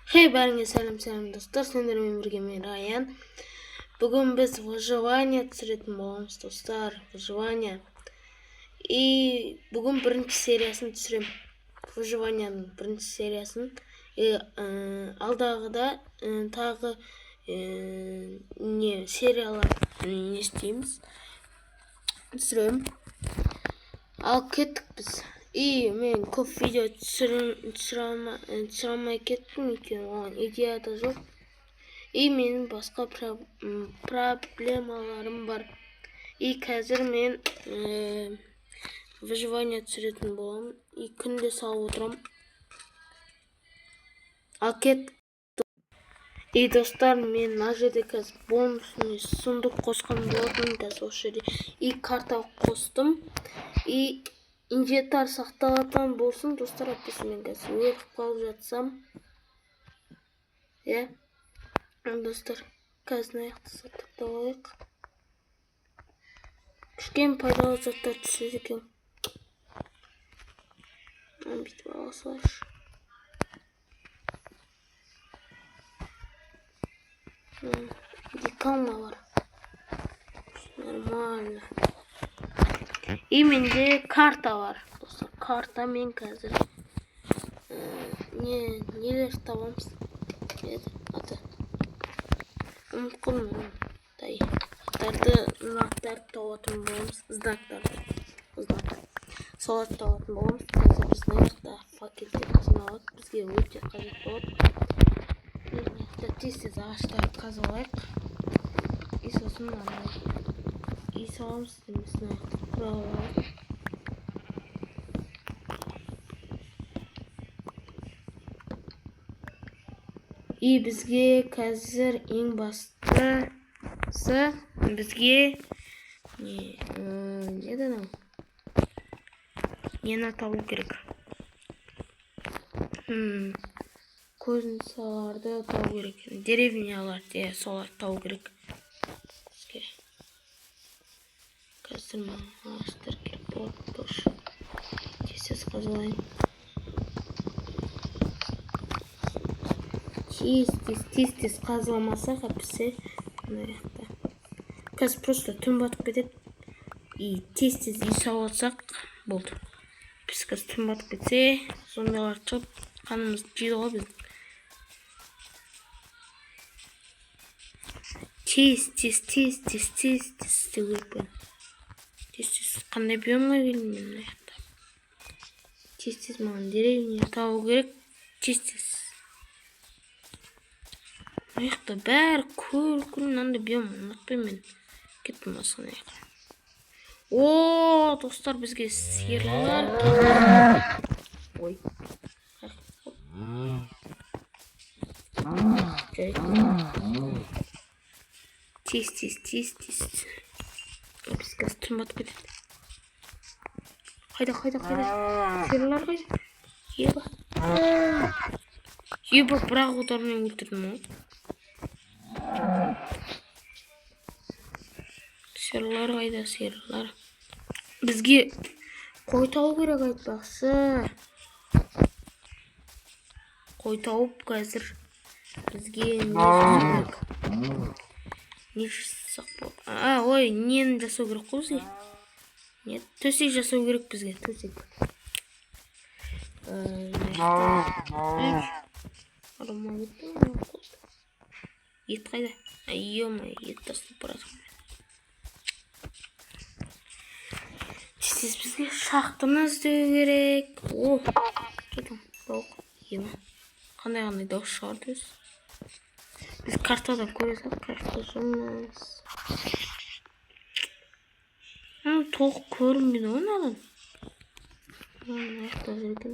Хей, бәріңе сәлем достар, сендермен бірге мен Раян. Бүгін біз выживание түсіретін боламыз достар, выживание. И бүгін бірінші сериясын түсірем. Выживанияның бірінші сериясын. Алдағыда тағы сериялар не істейміз, түсірем. Ал кеттік біз. И мен көп видео түсіре алмай кеттім, өйткені оған идея да жоқ. И менің басқа проблемаларым бар. И қазір мен выживание түсіретін боламын. И күнде салып отырам. Ал кеттік. И достар, мен мына жерде қазір бонусный сундук қосқан болатынмын қазір осы жерде. И карта қостым. И инвентарь сақталатын болсын достар, әйтпесе мен қазір өліп қалып жатсам. Достар, қазір аяқты сақтап алайық. Кішкене пайдалы заттар түседі екен. Бүйтіп ала салайыншы. Декалма бар. Нормально. И менде карта бар. Достар, карта мен қазір нелер табамыз. Аты. Ұмытқым. Знактарды табатын боламыз. Знактарды. Соларды табатын боламыз. Қазір біз нақты факелдер жиналып, бізге өте қажет болады. Тез ағаштарды қазып алайық. И сосын и саламыз демесін аяқты құралып алайық. И бізге қазір ең бастысы бізге нені табу керек. Көзінсаларды табу керек. Деревнялар соларды табу керек. Бізге қазір ағаштар керек болады. Тез қазылайын. Тез қазыламасақ, әпсі қазір просто түн батып кетеді. И тез үй салып алсақ болды. Біз қазір түн батып кетсе, зомбилар шығып қанымызды жейді ғой біз. Тез істеу керек пен. Тез қандай биомға келдім мен аяқта. Тез маған деревня табу керек. Тез аяқта бәрі көл мынандай биом ұнатпаймын мен. Кеттім басқан аяқта. О, достар, бізге сиырлар. Ой. Тез. Біз қазір түн батып кетеді. Қайда? Сиырлар қайда? Еба, бірақ удармен өлтірдім ғой. Сиырлар қайда, сиырлар? Бізге қой тауып керек айтпақшы. Қой тауып қазір бізге не жасақ болды? Ой, нені жасау керек қой бізге? Төсек жасау керек бізге, төсек. Ет қайда? Ема, ет тастап баратым. Тез бізге шақтыны іздеу керек. О, кетім, дауық. Ема, қандай дауық шығарды өз. Біз картадан көресек, қайықта жұмыз. Тоқ көрінбейді ғой надан. Аяқта жүрген.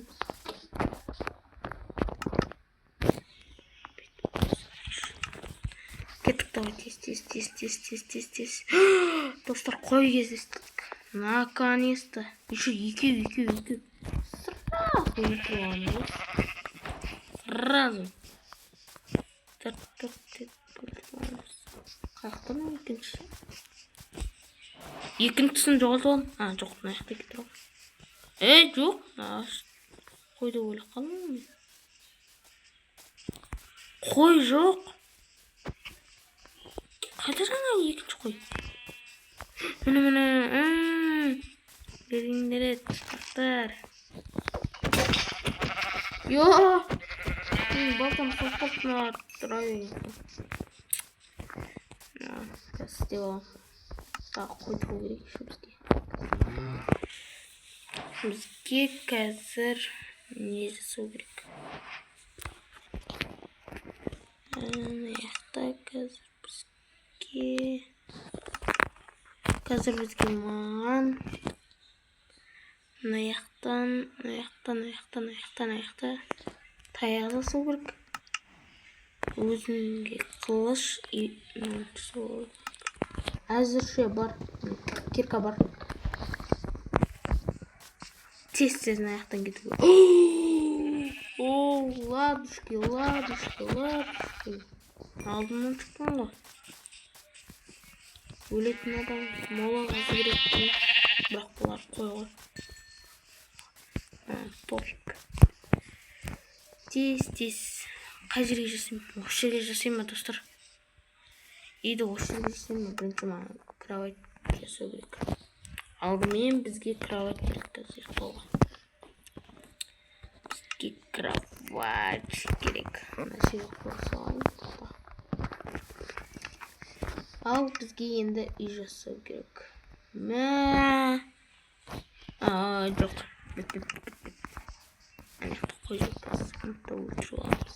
Кеттік давай, тез. Достар, қой кездестік. Наконец-то. Еще екеу. Сразу. Қаяқтан екінші. Екіншісін жоғалтып алып. Жоқ, мына жақта кетіп тұр. Жоқ. Қойды ойлап қалдым. Қой жоқ. Қайда жаңа екінші қой. Міне. Беріңдер еттақтар. Йо! Балтам соқпасына тұра берген. Қазір істеп аламын. Тағы қой тұру керек еще бізге. Бізге қазір не жасау керек? Аяқта қазір бізге маған аяқтан таяқ жасау керек. Өзімге қылыш әзірше бар, кирка бар. Тез-тезін аяқтан кету керек. О, ладушки. Алдымнан шықтың ғой. Өлетін адам молаға жіберетін, бірақ бұлар қой ғой. Пофиг. Тез. Қай жерге жасаймын? Осы жерге жасаймын ма, достар? Үйді осы жерге жасаймын ма? Бірінші маған кровать жасау керек. Алдымен бізге кровать керек қазір қолға. Бізге кровать керек. Мына жерге қойсам. Ал бізге енді үй жасау керек. Жоқ. Аяқты қойып басқанда өлтіріп аламыз.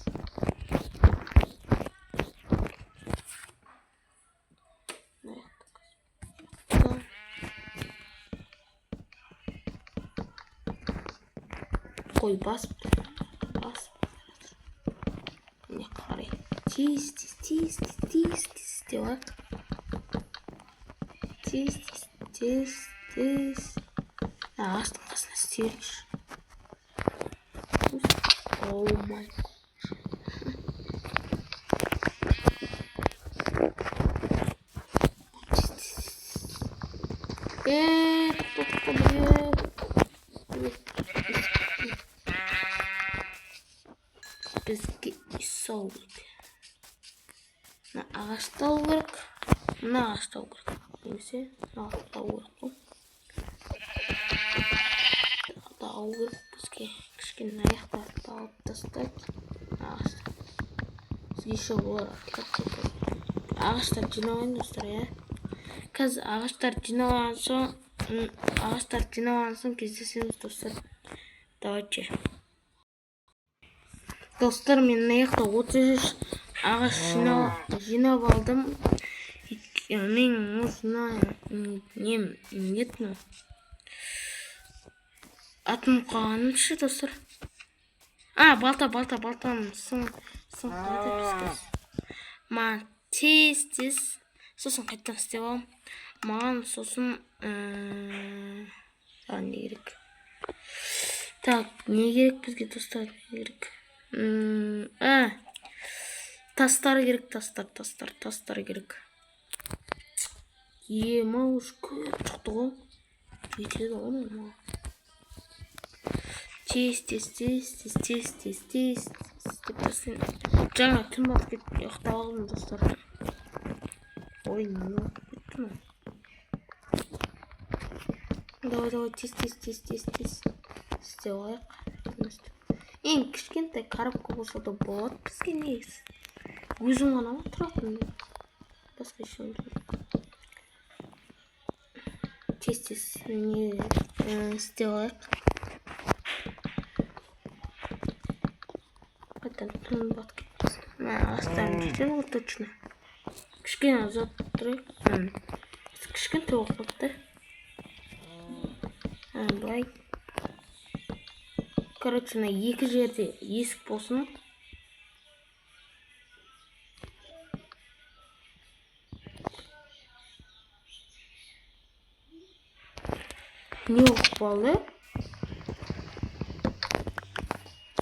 Қой басып. Міне қарай. Тез деп ақ. Тез. Ағаштың қасына істеріңіз. Оу май. Бізге сау керек. Мына ағашты алу керек. Немесе ағашты алу керек қой. Ауыр бізге кішкене аяқтарды алып тастайды. Бізге еще олар ағаштар жиналайын, достар, қазір ағаштар жиналған соң кездесеміз, достар. Давайте. Достар, мен аяқта 33 ағаш жинап алдым. Мен осына нетіні атым қалғанымшы, достар. Балтам сын қайта пістес. Маған тез сосын қайттан істеп алам. Маған сосын не керек? Так, не керек бізге, достар? Не керек? Тастар керек, тастар керек. Мауыз көп шықты ғой. Жетеді ғой маған. Тез. Жаңа түн болып кетті, ұйықтап алдым, достар. Ой, не болып кетті ма? Давай, тез. Істеп алайық. Ең кішкентай коробка болса да болады бізге негізі. Өзім ғана ма тұратын? Басқа ешкім жоқ. Тез істеп алайық. Қайтан түн бат кетті. Астарын жетеді ғой точно. Кішкене азат тұрайық. Кішкентай болып кетті. Былай. Короче, екі жерде есік болсын. Не оқпалы?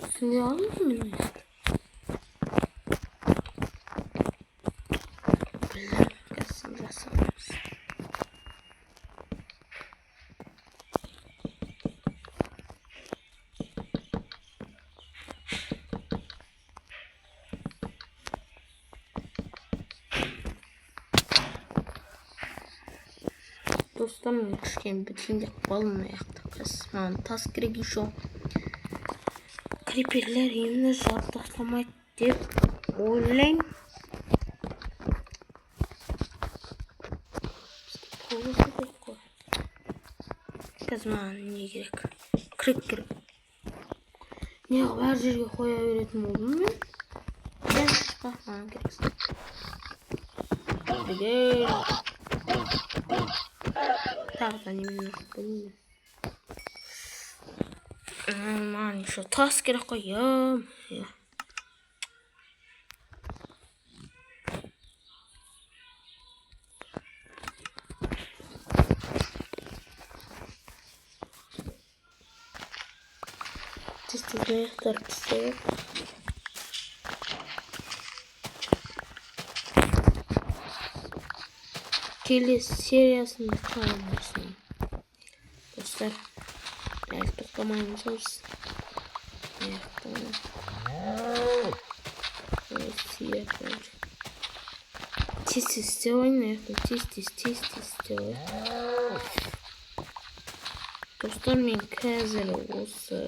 Түсіне алыңыз мен өйсті. Білдім, қазір жасағымыз. достар, мен кішкене біткен деп қалдым аяқта. Қазір маған тас керек еще. Криперлер енді жабдықтамайды деп ойлаймын. Қазір маған не керек? Крик керек. Не бар жерге қоя беретін болдым мен? Маған керек. Тағы да немен білмеймін. Маған еще тас керек қой. Тез-тез аяқтар пісіп. Келесі сериясында қаламасын. Достар, әлі тоқтамаймыз біз. Тез-тез істеуін, тез-тез істеуін. Достар, мен қазір осы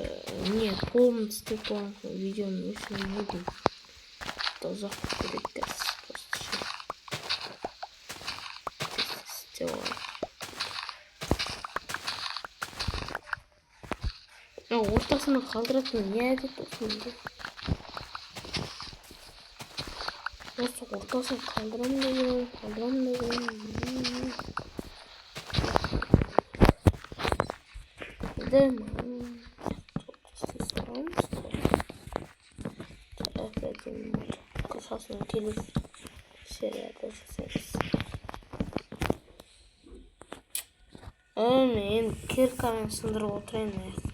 не қолымды істеп болған видеоны өшірмей едім. Ұзақ көреді қазір. Ортасына қалдыратын не әдет болсын де. Осы ортасын қалдырам деген. Қысқасын келесі серияда жасаймыз. Мен киркамен сындырып отырайын аяқты.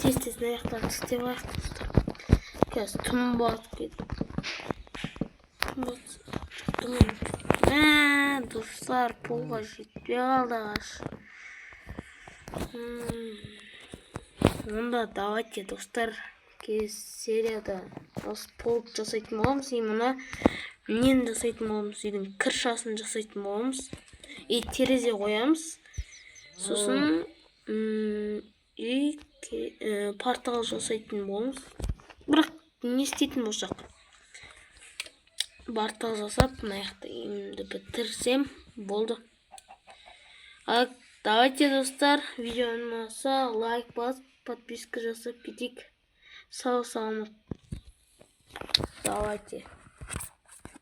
Тез-тез аяқтарды істеп аяқтар. Қазір түн батып кетті. Достар, полға жетпей қалды ағаш. Онда давайте, достар, келесі серияда осы полк жасайтын боламыз. И мына нені жасайтын боламыз, үйдің кіршасын жасайтын боламыз. И терезе қоямыз. Сосын портал жасайтын боламыз. Бірақ не істейтін болсақ, портал жасап, мына жақта үйімді бітірсем болды. Давайте, достар, видео ұнаса лайк басып, подписка жасап кетейік. Сау саламат. Давайте.